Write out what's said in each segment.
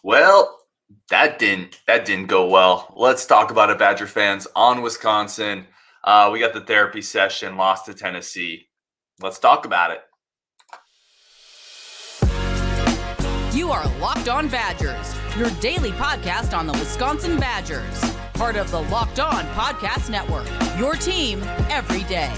Well, that didn't go well. Let's talk about it, Badger fans. On Wisconsin, we got the therapy session, lost to Tennessee. Let's talk about it. You are Locked On Badgers, your daily podcast on the Wisconsin Badgers. Part of the Locked On Podcast Network, your team every day.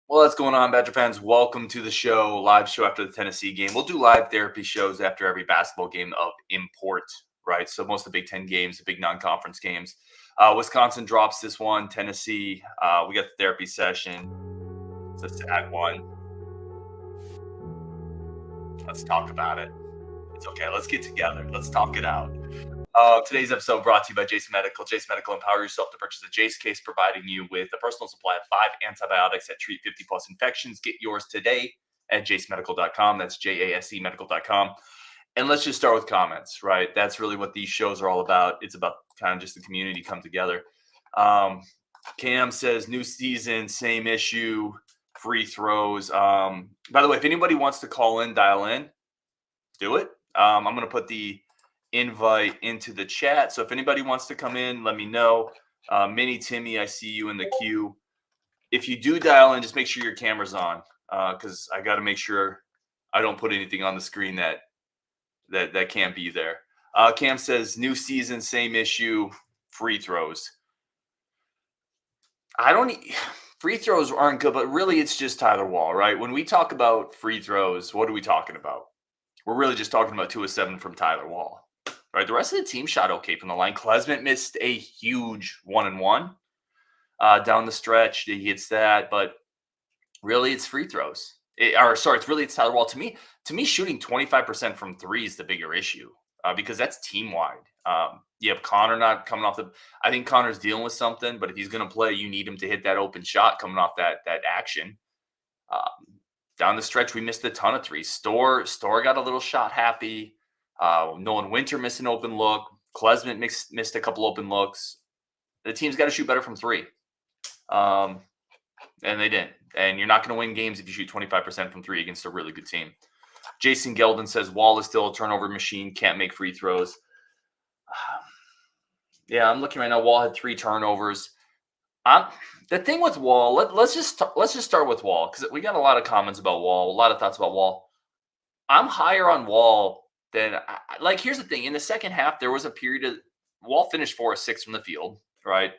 Well, what's going on, Badger fans? Welcome to the show, live show after the Tennessee game. We'll do live therapy shows after every basketball game of import, right? So most of the Big Ten games, the big non-conference games. Wisconsin drops this one. Tennessee, we got the therapy session. It's a sad one. Let's talk about it. It's okay. Let's get together. Let's talk it out. Today's episode brought to you by Jase Medical. Jase Medical, empower yourself to purchase a Jase case, providing you with a personal supply of 5 antibiotics that treat 50-plus infections. Get yours today at jasemedical.com. That's JASE medical.com. And let's just start with comments, right? That's really what these shows are all about. It's about kind of just the community come together. Cam says, new season, same issue, free throws. By the way, if anybody wants to call in, dial in, do it. I'm going to put the invite into the chat. So if anybody wants to come in, let me know. Mini Timmy, I see you in the queue. If you do dial in, just make sure your camera's on, because I got to make sure I don't put anything on the screen that can't be there. Cam says, new season, same issue, free throws. Free throws aren't good, but really it's just Tyler Wall, right? When we talk about free throws, what are we talking about? We're really just talking about 2 of 7 from Tyler Wall. Right, the rest of the team shot okay from the line. Klesmit missed a huge 1-and-1 down the stretch. He hits that, but really, it's free throws. It's Tyler Wall. To me, shooting 25% from three is the bigger issue because that's team wide. You have Connor not coming off I think Connor's dealing with something, but if he's going to play, you need him to hit that open shot coming off that action. Down the stretch, we missed a ton of threes. Store got a little shot happy. Nolan Winter missed an open look. Klesmit missed a couple open looks. The team's got to shoot better from three. And they didn't. And you're not going to win games if you shoot 25% from three against a really good team. Jason Geldon says, Wall is still a turnover machine, can't make free throws. Yeah, I'm looking right now. Wall had 3 turnovers. The thing with Wall, let's just start with Wall, because we got a lot of comments about Wall, a lot of thoughts about Wall. I'm higher on Wall than here's the thing. In the second half, there was a period of Wall finished 4 of 6 from the field, right?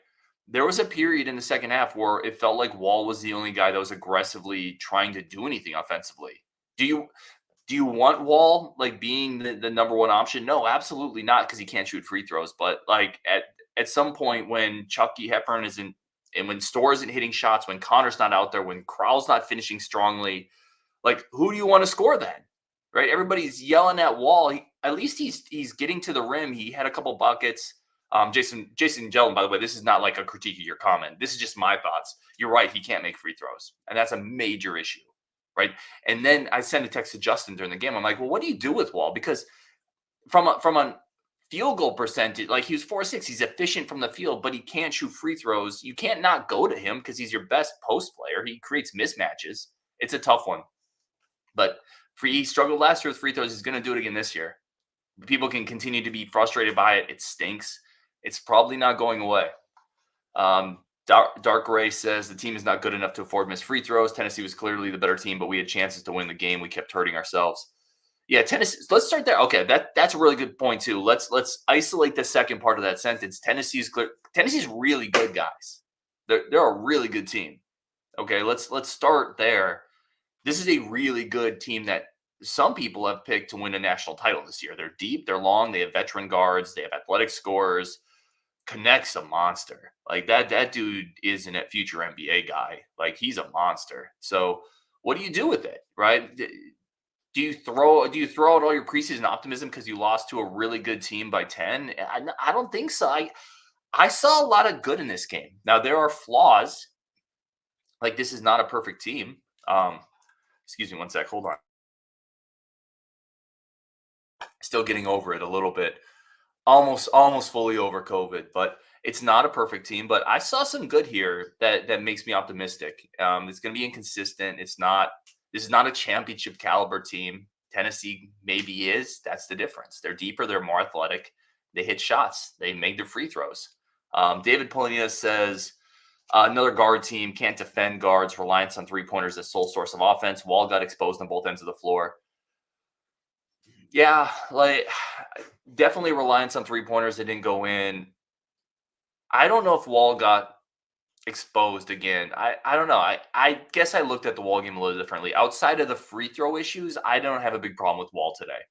There was a period in the second half where it felt like Wall was the only guy that was aggressively trying to do anything offensively. Do you want Wall being the number one option? No, absolutely not, because he can't shoot free throws. But at some point when Chucky Hepburn isn't, and when Storr isn't hitting shots, when Connor's not out there, when Crowell's not finishing strongly, who do you want to score then? Right? Everybody's yelling at Wall. At least he's getting to the rim. He had a couple buckets. Jason Gellin, by the way, this is not like a critique of your comment. This is just my thoughts. You're right. He can't make free throws. And that's a major issue. Right? And then I sent a text to Justin during the game. I'm like, well, what do you do with Wall? Because from a field goal percentage, he was 4 of 6. He's efficient from the field, but he can't shoot free throws. You can't not go to him because he's your best post player. He creates mismatches. It's a tough one. But he struggled last year with free throws. He's going to do it again this year. People can continue to be frustrated by it. It stinks. It's probably not going away. Dark Ray says the team is not good enough to afford missed free throws. Tennessee was clearly the better team, but we had chances to win the game. We kept hurting ourselves. Yeah, Tennessee. Let's start there. Okay, that's a really good point too. Let's isolate the second part of that sentence. Tennessee's really good, guys. They're a really good team. Okay, let's start there. This is a really good team that some people have picked to win a national title this year. They're deep, they're long, they have veteran guards, they have athletic scorers. Connect's a monster. That dude is a future NBA guy. He's a monster. So what do you do with it, right? Do you throw out all your preseason optimism because you lost to a really good team by 10? I don't think so. I saw a lot of good in this game. Now there are flaws. This is not a perfect team. Excuse me one sec. Hold on. Still getting over it a little bit. Almost fully over COVID, but it's not a perfect team. But I saw some good here that makes me optimistic. It's going to be inconsistent. This is not a championship caliber team. Tennessee maybe is. That's the difference. They're deeper. They're more athletic. They hit shots. They make their free throws. David Polina says, another guard team can't defend guards. Reliance on three-pointers as sole source of offense. Wall got exposed on both ends of the floor. Yeah, like definitely reliance on three-pointers that didn't go in. I don't know if Wall got exposed again. I don't know. I guess I looked at the Wall game a little differently. Outside of the free throw issues, I don't have a big problem with Wall today.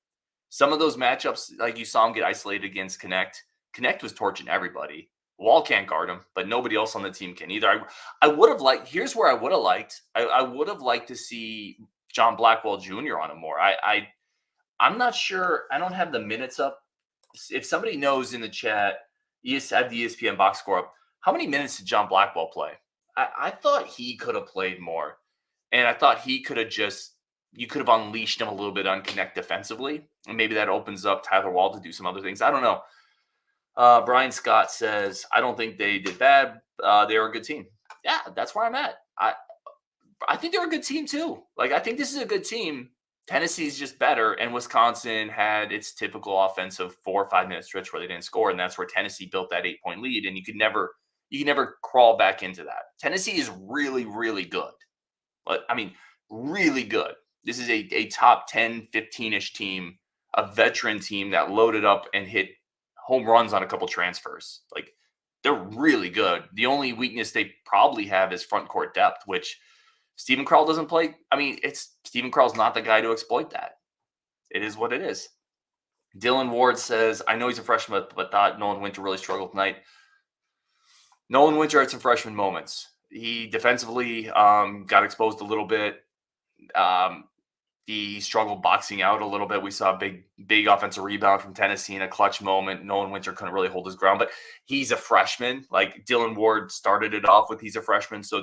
Some of those matchups, like you saw him get isolated against Connect. Connect was torching everybody. Wall can't guard him, but nobody else on the team can either. I would have liked, here's where I would have liked. I would have liked to see John Blackwell Jr. on him more. I'm not sure. I don't have the minutes up. If somebody knows in the chat, you just have the ESPN box score up. How many minutes did John Blackwell play? I thought he could have played more. And I thought he could have you could have unleashed him a little bit on Connect defensively. And maybe that opens up Tyler Wall to do some other things. I don't know. Brian Scott says, I don't think they did bad. They were a good team. Yeah, that's where I'm at. I think they're a good team too. Like, I think this is a good team. Tennessee's just better, and Wisconsin had its typical offensive 4 or 5 minute stretch where they didn't score, and that's where Tennessee built that 8-point lead, and you can never crawl back into that. Tennessee is really, really good. But I mean, really good. This is a top 10, 15-ish team, a veteran team that loaded up and hit home runs on a couple transfers. Like, they're really good. The only weakness they probably have is front court depth, which Steven Krall doesn't play. I mean, Steven Krall's not the guy to exploit that. It is what it is. Dylan Ward says, I know he's a freshman, but thought Nolan Winter really struggled tonight. Nolan Winter had some freshman moments. He defensively got exposed a little bit. He struggled boxing out a little bit. We saw a big offensive rebound from Tennessee in a clutch moment. Nolan Winter couldn't really hold his ground, but he's a freshman. Like Dylan Ward started it off with he's a freshman. So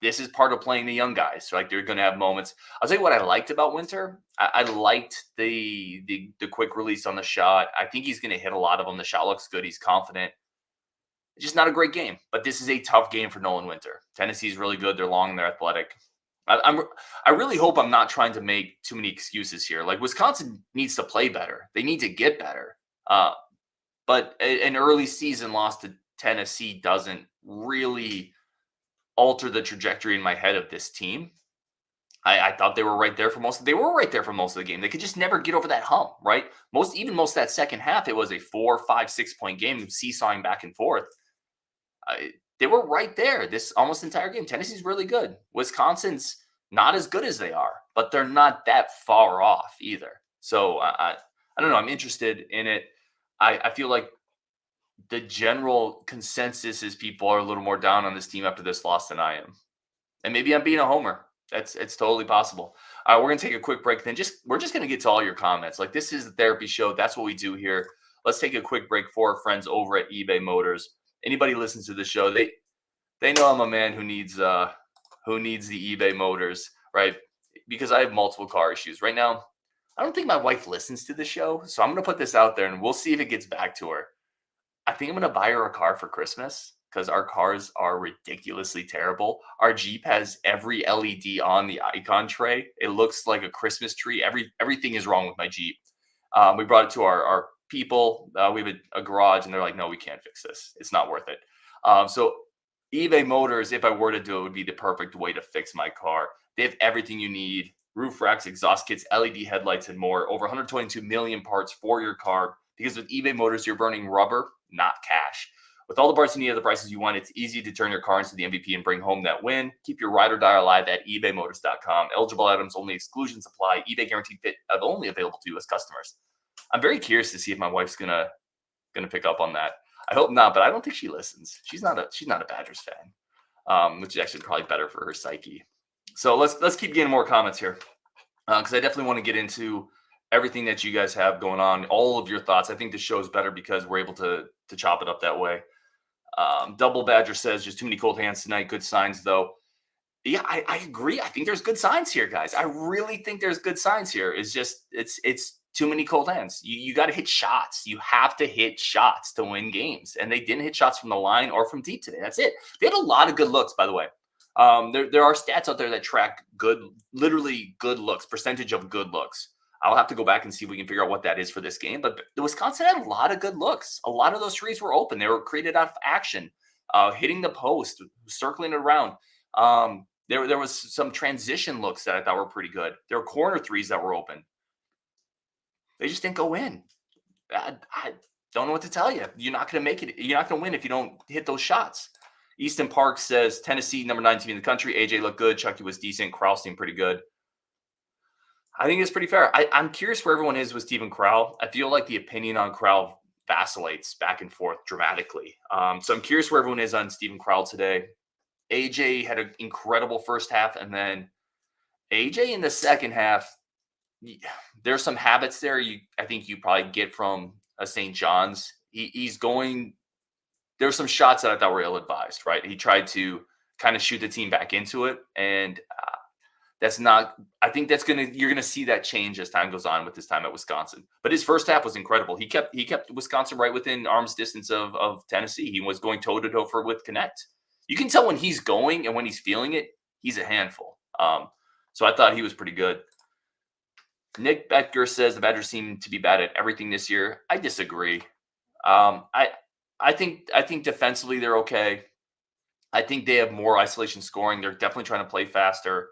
this is part of playing the young guys. So like, they're going to have moments. I'll tell you what I liked about Winter. I liked the quick release on the shot. I think he's going to hit a lot of them. The shot looks good. He's confident. It's just not a great game, but this is a tough game for Nolan Winter. Tennessee's really good. They're long and they're athletic. I really hope I'm not trying to make too many excuses here. Like, Wisconsin needs to play better. They need to get better. But an early season loss to Tennessee doesn't really alter the trajectory in my head of this team. I thought they were right there for most of the game. They could just never get over that hump, right? Most of that second half, it was a 4, 5, 6 point game, seesawing back and forth. They were right there this almost entire game. Tennessee's really good. Wisconsin's not as good as they are, but they're not that far off either. So I don't know. I'm interested in it. I feel like the general consensus is people are a little more down on this team after this loss than I am. And maybe I'm being a homer. It's totally possible. We're going to take a quick break. Then we're just going to get to all your comments. Like, this is the therapy show. That's what we do here. Let's take a quick break for our friends over at eBay Motors. Anybody listens to the show, they know I'm a man who needs the eBay Motors, right? Because I have multiple car issues right now. I don't think my wife listens to the show, so I'm going to put this out there and we'll see if it gets back to her. I think I'm going to buy her a car for Christmas because our cars are ridiculously terrible. Our Jeep has every LED on the icon tray. It looks like a Christmas tree. Everything is wrong with my Jeep. We brought it to our people. We have a garage, and they're like, no, we can't fix this. It's not worth it. So eBay Motors, if I were to do it, would be the perfect way to fix my car. They have everything you need: roof racks, exhaust kits, LED headlights, and more. Over 122 million parts for your car. Because with eBay Motors, you're burning rubber, not cash. With all the parts you need at the prices you want, it's easy to turn your car into the MVP and bring home that win. Keep your ride or die alive at ebaymotors.com. Eligible items only, exclusions apply. eBay guaranteed fit only available to U.S. customers. I'm very curious to see if my wife's gonna pick up on that. I hope not, but I don't think she listens. She's not a Badgers fan, which is actually probably better for her psyche. So let's keep getting more comments here, because I definitely want to get into everything that you guys have going on, all of your thoughts. I think the show is better because we're able to chop it up that way. Double Badger says just too many cold hands tonight. Good signs though. Yeah, I agree. I think there's good signs here, guys. I really think there's good signs here. It's just it's too many cold hands. You got to hit shots. You have to hit shots to win games. And they didn't hit shots from the line or from deep today. That's it. They had a lot of good looks, by the way. There are stats out there that track literally good looks, percentage of good looks. I'll have to go back and see if we can figure out what that is for this game. But the Wisconsin had a lot of good looks. A lot of those threes were open. They were created out of action, hitting the post, circling it around. There was some transition looks that I thought were pretty good. There were corner threes that were open. They just didn't go in. I don't know what to tell you. You're not going to make it. You're not going to win if you don't hit those shots. Easton Park says Tennessee, number 9 team in the country. AJ looked good. Chucky was decent. Crowell seemed pretty good. I think it's pretty fair. I'm curious where everyone is with Stephen Crowell. I feel like the opinion on Crowell vacillates back and forth dramatically. So I'm curious where everyone is on Stephen Crowell today. AJ had an incredible first half, and then AJ in the second half, there's some habits there I think you probably get from a St. John's. He's going – there were some shots that I thought were ill-advised, right? He tried to kind of shoot the team back into it, and that's not – I think that's going to – you're going to see that change as time goes on with his time at Wisconsin. But his first half was incredible. He kept Wisconsin right within arm's distance of Tennessee. He was going toe-to-toe with Connect. You can tell when he's going and when he's feeling it, he's a handful. So I thought he was pretty good. Nick Becker says the Badgers seem to be bad at everything this year. I disagree. I think defensively they're okay. I think they have more isolation scoring. They're definitely trying to play faster.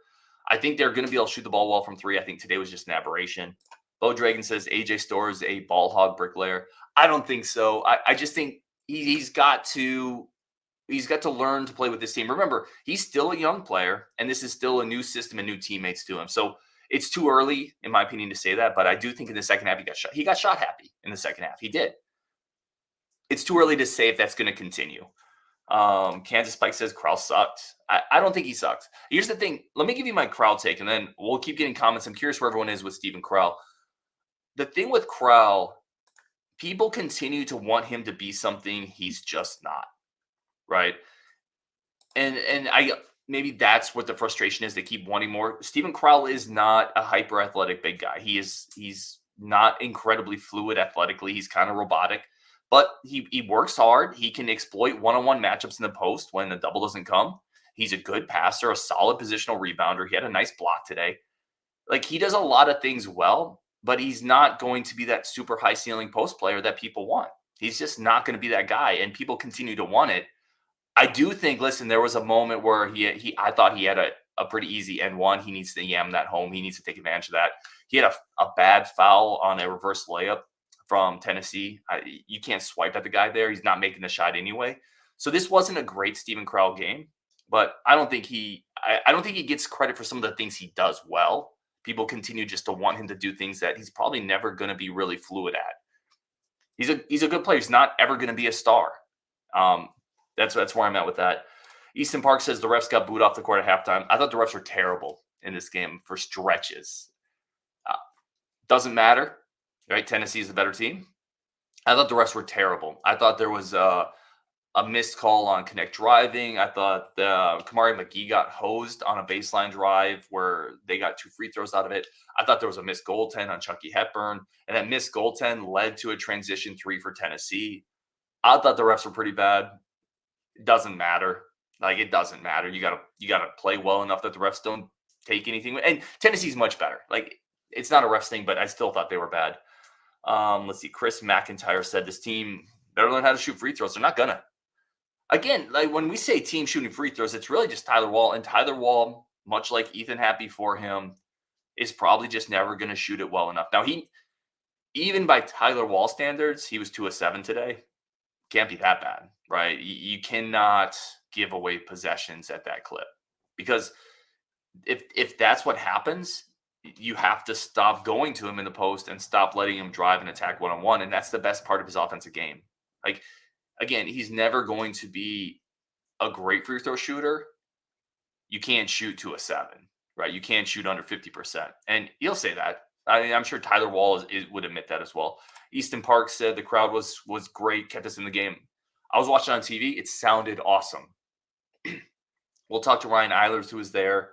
I think they're going to be able to shoot the ball well from three. I think today was just an aberration. Bo Dragon says AJ Storr is a ball hog bricklayer. I don't think so. I just think he's got to learn to play with this team. Remember, he's still a young player, and this is still a new system and new teammates to him. So it's too early, in my opinion, to say that. But I do think in the second half he got shot happy in the second half. He did. It's too early to say if that's going to continue. Kansas Spike says Crowell sucked. I don't think he sucked. Here's the thing. Let me give you my Crowell take, and then we'll keep getting comments. I'm curious where everyone is with Stephen Crowell. The thing with Crowell, people continue to want him to be something he's just not, right? And maybe that's what the frustration is. They keep wanting more. Stephen Crowell is not a hyper athletic big guy. He's not incredibly fluid athletically. He's kind of robotic. But he works hard. He can exploit one-on-one matchups in the post when the double doesn't come. He's a good passer, a solid positional rebounder. He had a nice block today. Like, he does a lot of things well, but he's not going to be that super high ceiling post player that people want. He's just not going to be that guy, and people continue to want it. I do think, listen, there was a moment where I thought he had a pretty easy N1. He needs to yam that home. He needs to take advantage of that. He had a bad foul on a reverse layup from Tennessee. You can't swipe at the guy there. He's not making the shot anyway. So this wasn't a great Stephen Crowell game, but I don't think he gets credit for some of the things he does well. People continue just to want him to do things that he's probably never going to be really fluid at. He's a good player. He's not ever going to be a star. That's where I'm at with that. Easton Park says the refs got booed off the court at halftime. I thought the refs were terrible in this game for stretches. Doesn't matter. Right, Tennessee is the better team. I thought the refs were terrible. I thought there was a missed call on Connect driving. I thought Kamari McGee got hosed on a baseline drive where they got 2 free throws out of it. I thought there was a missed goaltend on Chucky Hepburn, and that missed goaltend led to a transition 3 for Tennessee. I thought the refs were pretty bad. It doesn't matter. Like, it doesn't matter. You gotta play well enough that the refs don't take anything. And Tennessee's much better. Like, it's not a refs thing, but I still thought they were bad. Let's see. Chris McIntyre said this team better learn how to shoot free throws. They're not gonna. Again, like, when we say team shooting free throws, it's really just Tyler Wall. And Tyler Wall, much like Ethan Happy for him, is probably just never going to shoot it well enough. Now, even by Tyler Wall standards, he was 2 of 7 today. Can't be that bad, right? You cannot give away possessions at that clip, because if that's what happens, you have to stop going to him in the post and stop letting him drive and attack one-on-one. And that's the best part of his offensive game. Like, again, he's never going to be a great free throw shooter. You can't shoot 2 of 7, right? You can't shoot under 50%. And he'll say that. I mean, I'm sure Tyler Wall would admit that as well. Easton Park said the crowd was great, kept us in the game. I was watching on TV. It sounded awesome. We'll talk to Ryan Eilers, who was there.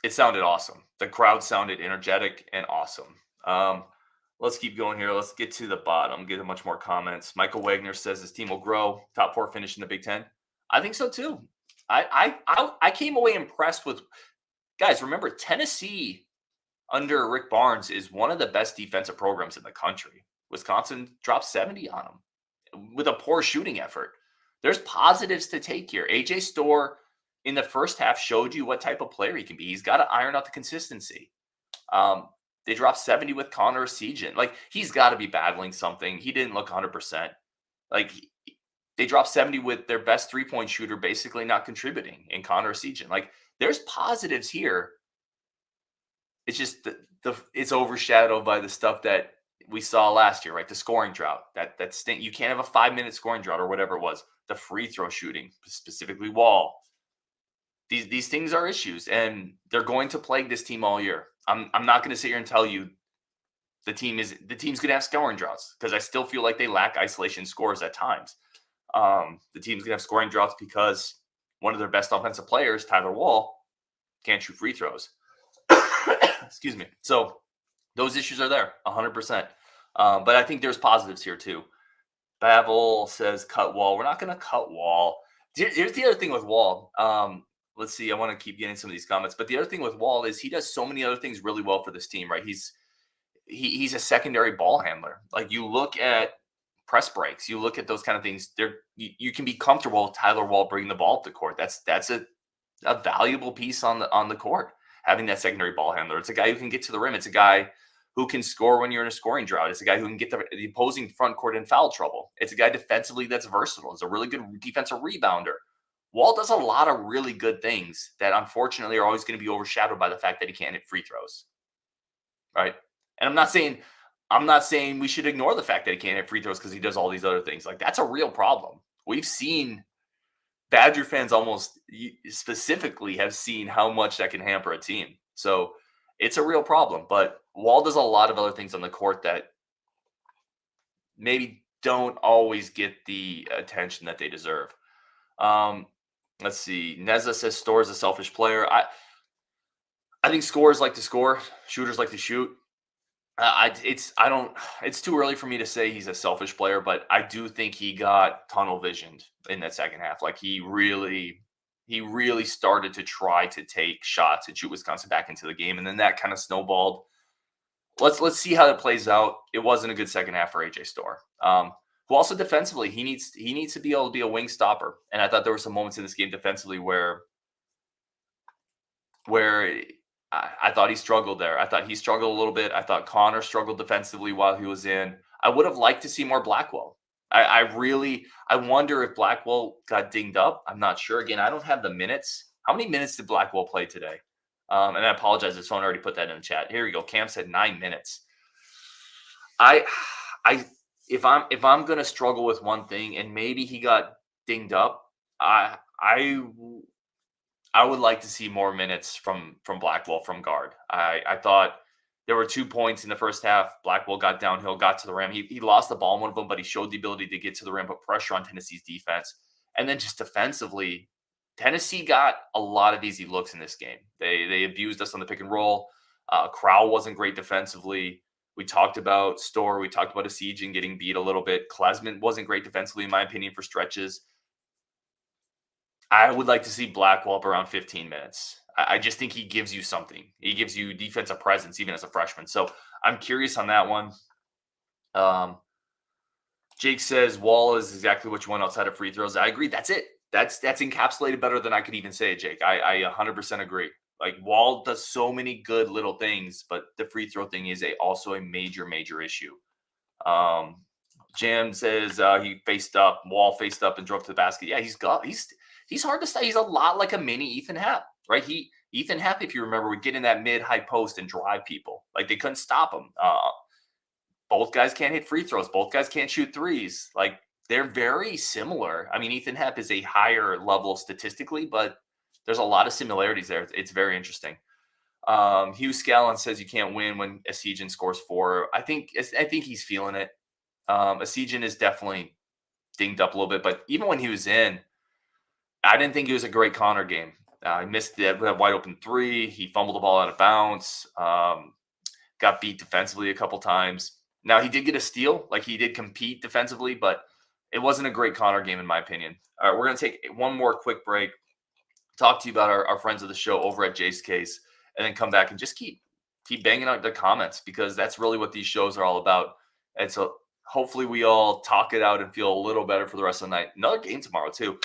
It sounded awesome. The crowd sounded energetic and awesome. Let's keep going here. Let's get to the bottom, get a much more comments. Michael Wagner says this team will grow. Top 4 finish in the Big Ten. I think so too. I came away impressed with guys. Remember, Tennessee under Rick Barnes is one of the best defensive programs in the country. Wisconsin dropped 70 on them with a poor shooting effort. There's positives to take here. AJ Storr in the first half showed you what type of player he can be. He's got to iron out the consistency. They dropped 70 with Connor Essegien. Like, he's got to be battling something. He didn't look 100%. Like, they dropped 70 with their best three-point shooter basically not contributing in Connor Essegien. Like, there's positives here. It's just it's overshadowed by the stuff that we saw last year, right? The scoring drought. That stink. You can't have a 5-minute scoring drought or whatever it was. The free throw shooting, specifically Wall. These things are issues, and they're going to plague this team all year. I'm not going to sit here and tell you the team's going to have scoring droughts, because I still feel like they lack isolation scores at times. The team's going to have scoring droughts because one of their best offensive players, Tyler Wall, can't shoot free throws. Excuse me. So those issues are there 100%. But I think there's positives here too. Bavel says cut Wall. We're not going to cut Wall. Here's the other thing with Wall. Let's see. I want to keep getting some of these comments. But the other thing with Wall is he does so many other things really well for this team, right? He's a secondary ball handler. Like, you look at press breaks, you look at those kind of things. You can be comfortable with Tyler Wall bringing the ball up the court. That's a valuable piece on the court, having that secondary ball handler. It's a guy who can get to the rim. It's a guy who can score when you're in a scoring drought. It's a guy who can get the opposing front court in foul trouble. It's a guy defensively that's versatile. It's a really good defensive rebounder. Wall does a lot of really good things that unfortunately are always going to be overshadowed by the fact that he can't hit free throws. Right? And I'm not saying we should ignore the fact that he can't hit free throws because he does all these other things. Like, that's a real problem. We've seen Badger fans almost specifically have seen how much that can hamper a team. So it's a real problem. But Wall does a lot of other things on the court that maybe don't always get the attention that they deserve. Let's see. Neza says Storr is a selfish player. I think scorers like to score. Shooters like to shoot. It's too early for me to say he's a selfish player, but I do think he got tunnel visioned in that second half. Like, he really started to try to take shots and shoot Wisconsin back into the game. And then that kind of snowballed. Let's see how that plays out. It wasn't a good second half for AJ Storr. Who also defensively, he needs to be able to be a wing stopper. And I thought there were some moments in this game defensively where I thought he struggled there. I thought he struggled a little bit. I thought Connor struggled defensively while he was in. I would have liked to see more Blackwell. I wonder if Blackwell got dinged up. I'm not sure. Again, I don't have the minutes. How many minutes did Blackwell play today? And I apologize if someone already put that in the chat. Here we go. Cam said 9 minutes. If I'm gonna struggle with one thing, and maybe he got dinged up, I would like to see more minutes from Blackwell from guard. I thought there were 2 points in the first half. Blackwell got downhill, got to the rim. He lost the ball in one of them, but he showed the ability to get to the rim, put pressure on Tennessee's defense. And then just defensively, Tennessee got a lot of easy looks in this game. They abused us on the pick and roll. Crowell wasn't great defensively. We talked about Storr. We talked about Essegien getting beat a little bit. Klesman wasn't great defensively, in my opinion, for stretches. I would like to see Blackwell up around 15 minutes. I just think he gives you something. He gives you defensive presence, even as a freshman. So I'm curious on that one. Jake says Wall is exactly what you want outside of free throws. I agree. That's it. That's encapsulated better than I could even say it, Jake. I 100% agree. Like, Wall does so many good little things, but the free throw thing is also a major issue. Jam says he faced up, Wall faced up and drove to the basket. Yeah, he's hard to stop. He's a lot like a mini Ethan Happ, right? Ethan Happ, if you remember, would get in that mid-high post and drive people. Like, they couldn't stop him. Both guys can't hit free throws. Both guys can't shoot threes. Like, they're very similar. I mean, Ethan Happ is a higher level statistically, but there's a lot of similarities there. It's very interesting. Hugh Scallon says you can't win when Essegien scores 4. I think he's feeling it. Essegien is definitely dinged up a little bit, but even when he was in, I didn't think it was a great Connor game. He missed that wide open 3. He fumbled the ball out of bounds. Got beat defensively a couple times. Now, he did get a steal. Like, he did compete defensively, but it wasn't a great Connor game, in my opinion. All right, we're going to take one more quick break. talk to you about our friends of the show over at Jase Case, and then come back and just keep banging out the comments, because that's really what these shows are all about. And so hopefully we all talk it out and feel a little better for the rest of the night. Another game tomorrow too.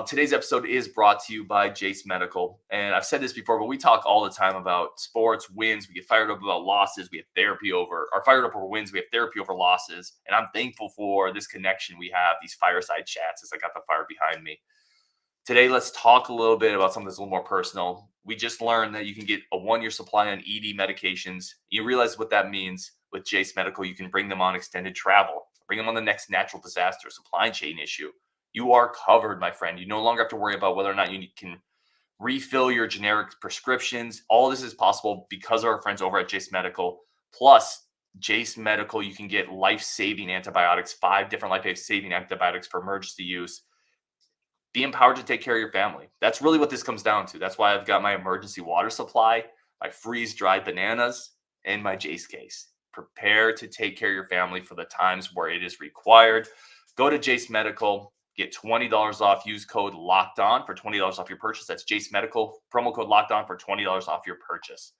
Today's episode is brought to you by Jase Medical. And I've said this before, but we talk all the time about sports, wins. We get fired up about losses. We have therapy over, or fired up over wins. We have therapy over losses. And I'm thankful for this connection we have, these fireside chats, as I got the fire behind me. Today, let's talk a little bit about something that's a little more personal. We just learned that you can get a 1-year supply on ED medications. You realize what that means. With Jase Medical, you can bring them on extended travel, bring them on the next natural disaster, supply chain issue. You are covered, my friend. You no longer have to worry about whether or not you can refill your generic prescriptions. All this is possible because of our friends over at Jase Medical. Plus, Jase Medical, you can get life-saving antibiotics, 5 different life-saving antibiotics for emergency use. Be empowered to take care of your family. That's really what this comes down to. That's why I've got my emergency water supply, my freeze-dried bananas, and my Jase Case. Prepare to take care of your family for the times where it is required. Go to Jase Medical, get $20 off. Use code LOCKEDON for $20 off your purchase. That's Jase Medical, promo code LOCKEDON for $20 off your purchase.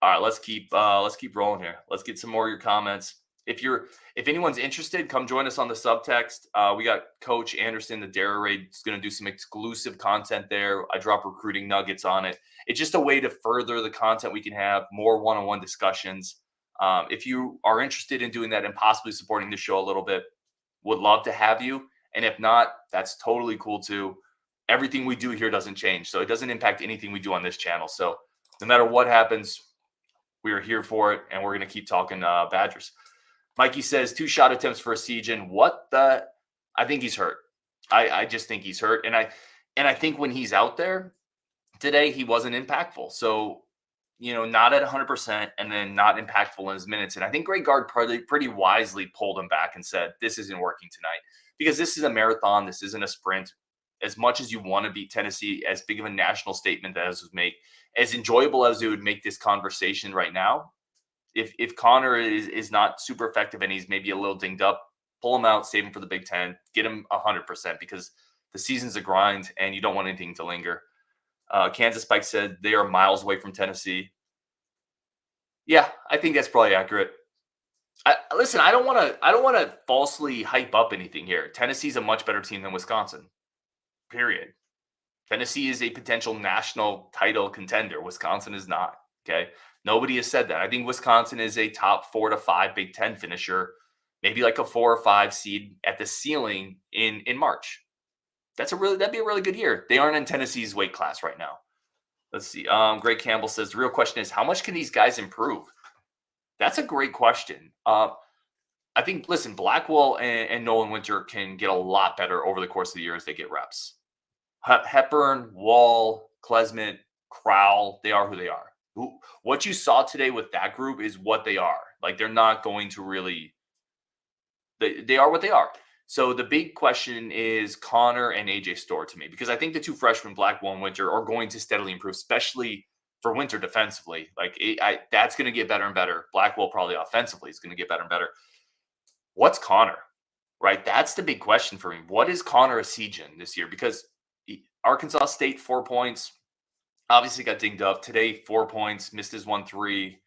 All right, let's keep rolling here. Let's get some more of your comments. If anyone's interested, come join us on the subtext. We got Coach Anderson, the Dare Raid, is going to do some exclusive content there. I drop recruiting nuggets on it. It's just a way to further the content we can have, more one-on-one discussions. If you are interested in doing that and possibly supporting the show a little bit, would love to have you. And if not, that's totally cool too. Everything we do here doesn't change, so it doesn't impact anything we do on this channel. So no matter what happens, we are here for it, and we're going to keep talking Badgers. Mikey says 2 shot attempts for Essegien. I think he's hurt. I just think he's hurt. And I think when he's out there today, he wasn't impactful. So, not at 100% and then not impactful in his minutes. And I think Greg Gard pretty wisely pulled him back and said, this isn't working tonight, because this is a marathon. This isn't a sprint. As much as you want to beat Tennessee, as big of a national statement as would make, as enjoyable as it would make this conversation right now, if Connor is not super effective and he's maybe a little dinged up, pull him out, save him for the Big Ten, get him 100%, because the season's a grind and you don't want anything to linger. Kansas Spike said they are miles away from Tennessee. Yeah, I think that's probably accurate. Listen, I don't want to falsely hype up anything here. Tennessee's a much better team than Wisconsin. Period. Tennessee is a potential national title contender. Wisconsin is not. Okay. Nobody has said that. I think Wisconsin is a top 4 to 5 Big Ten finisher, maybe like a 4 or 5 seed at the ceiling in March. That'd be a really good year. They aren't in Tennessee's weight class right now. Let's see. Greg Campbell says the real question is, how much can these guys improve? That's a great question. I think, listen, Blackwell and Nolan Winter can get a lot better over the course of the year as they get reps. Hepburn, Wall, Klesmit, Crowell, they are who they are. What you saw today with that group is what they are. Like, they're not going to really – they are what they are. So the big question is Connor and AJ Storr to me, because I think the 2 freshmen, Blackwell and Winter, are going to steadily improve, especially for Winter defensively. Like, that's going to get better and better. Blackwell probably offensively is going to get better and better. What's Connor, right? That's the big question for me. What is Connor Essegien this year? Because Arkansas State, 4 points, obviously got dinged up. Today, 4 points, missed his 1-3.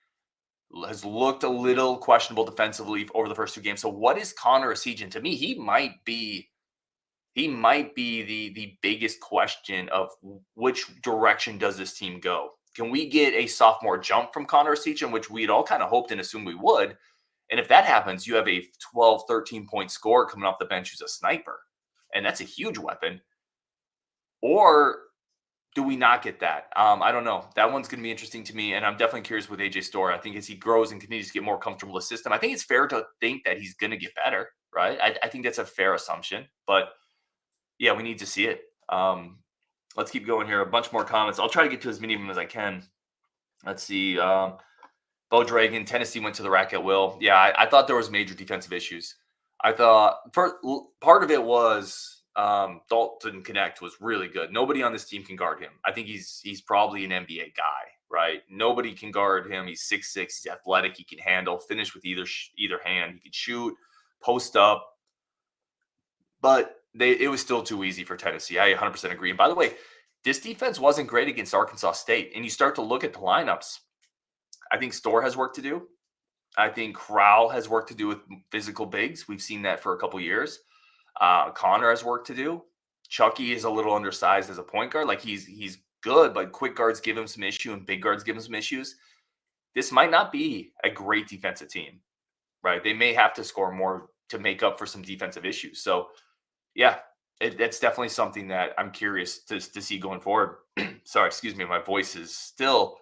Has looked a little questionable defensively over the first 2 games. So what is Connor Essegien? To me, he might be the biggest question of which direction does this team go. Can we get a sophomore jump from Connor Essegien, which we'd all kind of hoped and assumed we would? And if that happens, you have a 12, 13-point scorer coming off the bench who's a sniper. And that's a huge weapon. Or do we not get that? I don't know. That one's going to be interesting to me, and I'm definitely curious with AJ Storr. I think as he grows and continues to get more comfortable with the system, I think it's fair to think that he's going to get better, right? I think that's a fair assumption. But, yeah, we need to see it. Let's keep going here. A bunch more comments. I'll try to get to as many of them as I can. Let's see. Bo Dragon, Tennessee went to the rack at will. Yeah, I thought there was major defensive issues. I thought part of it was Dalton Connect was really good. Nobody on this team can guard him. I think he's probably an NBA guy, right? Nobody can guard him. He's 6'6". He's athletic. He can handle, finish with either hand. He can shoot, post up. But it was still too easy for Tennessee. I 100% agree. And by the way, this defense wasn't great against Arkansas State. And you start to look at the lineups. I think Storr has work to do. I think Corral has work to do with physical bigs. We've seen that for a couple years. Connor has work to do. Chucky is a little undersized as a point guard. Like he's good, but quick guards give him some issue and big guards give him some issues. This might not be a great defensive team, right? They may have to score more to make up for some defensive issues. So, yeah, it's definitely something that I'm curious to see going forward. Sorry, excuse me. My voice is still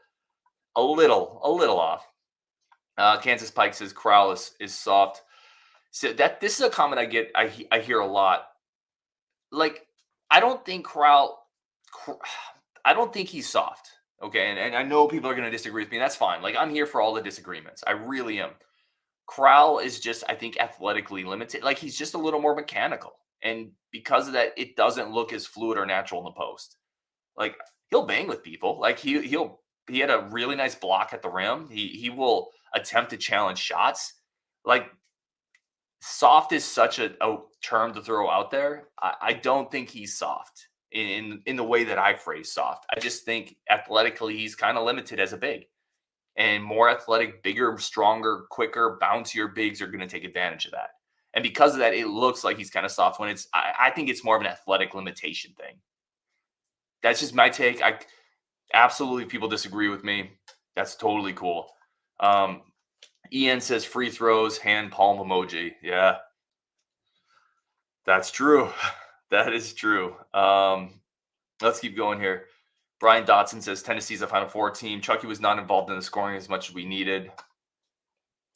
a little off. Kansas Pike says Corral is soft. So this is a comment I hear a lot. Like, I don't think Corral, I don't think he's soft. Okay. And I know people are going to disagree with me. That's fine. Like, I'm here for all the disagreements. I really am. Corral is just, I think, athletically limited. Like, he's just a little more mechanical. And because of that, it doesn't look as fluid or natural in the post. Like, he'll bang with people. Like, he had a really nice block at the rim. He will attempt to challenge shots. Like, soft is such a term to throw out there. I don't think he's soft in the way that I phrase soft. I just think athletically he's kind of limited as a big. And more athletic, bigger, stronger, quicker, bouncier bigs are going to take advantage of that. And because of that, it looks like he's kind of soft when I think it's more of an athletic limitation thing. That's just my take. Absolutely, people disagree with me. That's totally cool. Ian says free throws, hand palm emoji. Yeah, that's true. That is true. Let's keep going here. Brian Dotson says Tennessee's a Final Four team. Chucky was not involved in the scoring as much as we needed.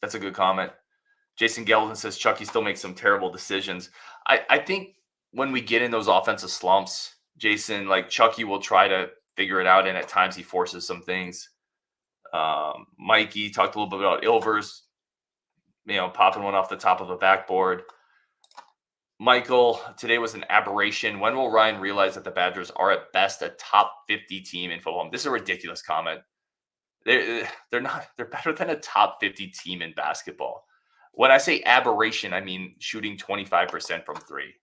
That's a good comment. Jason Gelden says Chucky still makes some terrible decisions. I think when we get in those offensive slumps, Jason, like Chucky will try to figure it out, and at times he forces some things. Mikey talked a little bit about Ilvers, popping one off the top of a backboard. Michael, today was an aberration. When will Ryan realize that the Badgers are at best a top 50 team in football? This is a ridiculous comment. They're not. They're better than a top 50 team in basketball. When I say aberration, I mean shooting 25% from three.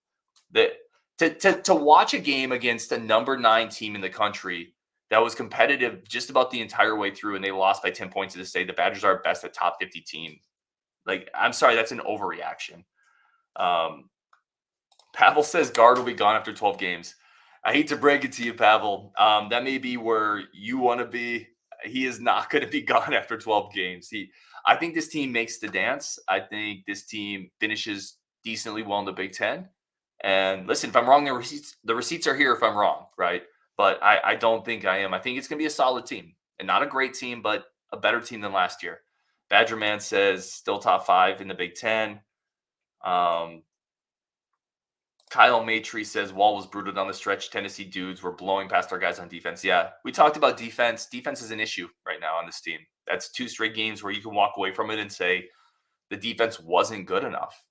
To watch a game against a number 9 team in the country that was competitive just about the entire way through, and they lost by 10 points to say the Badgers are at best a top 50 team. Like, I'm sorry, that's an overreaction. Pavel says guard will be gone after 12 games. I hate to break it to you, Pavel. That may be where you want to be. He is not going to be gone after 12 games. I think this team makes the dance. I think this team finishes decently well in the Big Ten. And listen, if I'm wrong, the receipts are here if I'm wrong, right? But I don't think I am. I think it's going to be a solid team. And not a great team, but a better team than last year. Badger Man says still top 5 in the Big Ten. Kyle Matry says Wall was brutal down the stretch. Tennessee dudes were blowing past our guys on defense. Yeah, we talked about defense. Defense is an issue right now on this team. That's 2 straight games where you can walk away from it and say the defense wasn't good enough.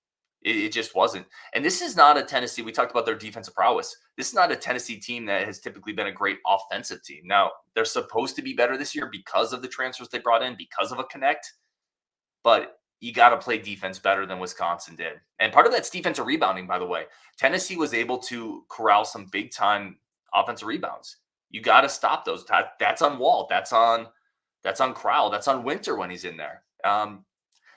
It just wasn't. And this is not a Tennessee. We talked about their defensive prowess. This is not a Tennessee team that has typically been a great offensive team. Now, they're supposed to be better this year because of the transfers they brought in, because of a connect. But you got to play defense better than Wisconsin did. And part of that's defensive rebounding, by the way. Tennessee was able to corral some big-time offensive rebounds. You got to stop those. That's on Wall. That's on Crowell. That's on Winter when he's in there.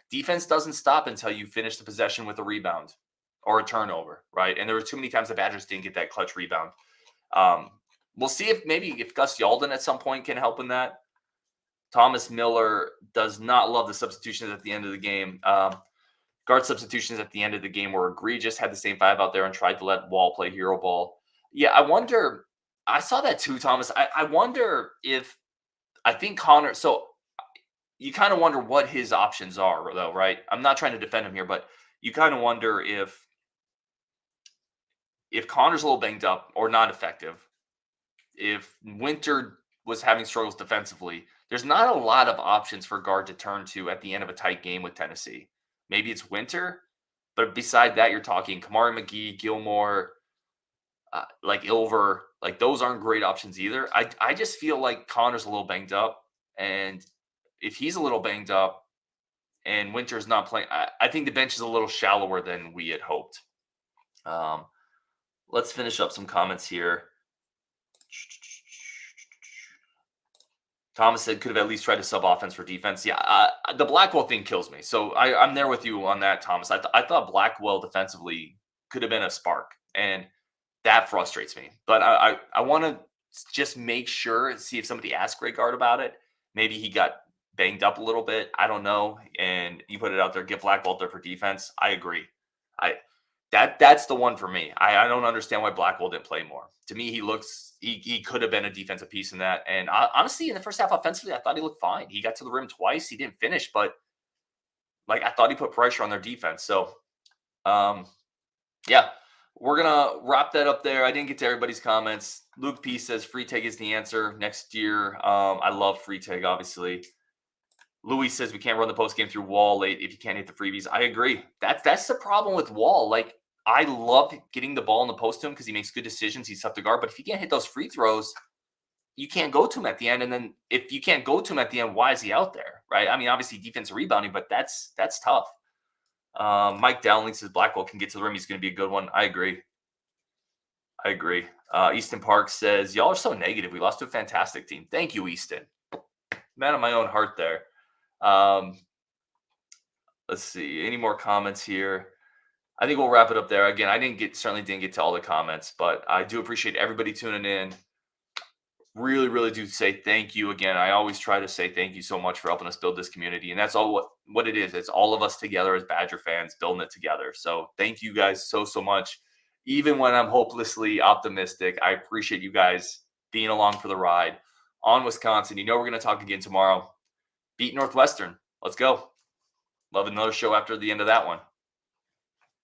Defense doesn't stop until you finish the possession with a rebound or a turnover, right? And there were too many times the Badgers didn't get that clutch rebound. We'll see if Gus Yalden at some point can help in that. Thomas Miller does not love the substitutions at the end of the game. Guard substitutions at the end of the game were egregious, had the same 5 out there and tried to let Wall play hero ball. Yeah, I wonder. I saw that too, Thomas. I wonder if – I think Connor – so you kind of wonder what his options are, though, right? I'm not trying to defend him here, but you kind of wonder if Connor's a little banged up or not effective, if Winter was having struggles defensively – there's not a lot of options for guard to turn to at the end of a tight game with Tennessee. Maybe it's Winter, but beside that, you're talking Kamari McGee, Gilmore, like Ilver. Like, those aren't great options either. I just feel like Connor's a little banged up, and if he's a little banged up and Winter's not playing, I think the bench is a little shallower than we had hoped. Let's finish up some comments here. Thomas said could have at least tried to sub offense for defense. Yeah, the Blackwell thing kills me. So I'm there with you on that, Thomas. I thought Blackwell defensively could have been a spark, and that frustrates me. But I want to just make sure, see if somebody asked Greg Gard about it. Maybe he got banged up a little bit. I don't know. And you put it out there, get Blackwell there for defense. I agree. That's the one for me. I don't understand why Blackwell didn't play more. To me, he could have been a defensive piece in that. And honestly, in the first half offensively, I thought he looked fine. He got to the rim twice. He didn't finish, but like I thought he put pressure on their defense. So, yeah, we're gonna wrap that up there. I didn't get to everybody's comments. Luke P says free tag is the answer next year. I love free tag, obviously. Louis says we can't run the post game through Wall late if you can't hit the freebies. I agree. That's the problem with Wall. Like, I love getting the ball in the post to him because he makes good decisions. He's tough to guard. But if you can't hit those free throws, you can't go to him at the end. And then if you can't go to him at the end, why is he out there? Right? I mean, obviously defensive rebounding, but that's tough. Mike Dowling says Blackwell can get to the rim. He's going to be a good one. I agree. Easton Park says, y'all are so negative. We lost to a fantastic team. Thank you, Easton. Man of my own heart there. Let's see. Any more comments here? I think we'll wrap it up there. Again, certainly didn't get to all the comments, but I do appreciate everybody tuning in. Really, really do say thank you again. I always try to say thank you so much for helping us build this community. And that's all what it is. It's all of us together as Badger fans building it together. So thank you guys so much. Even when I'm hopelessly optimistic, I appreciate you guys being along for the ride on Wisconsin. You know, we're going to talk again tomorrow. Beat Northwestern. Let's go. Love another show after the end of that one.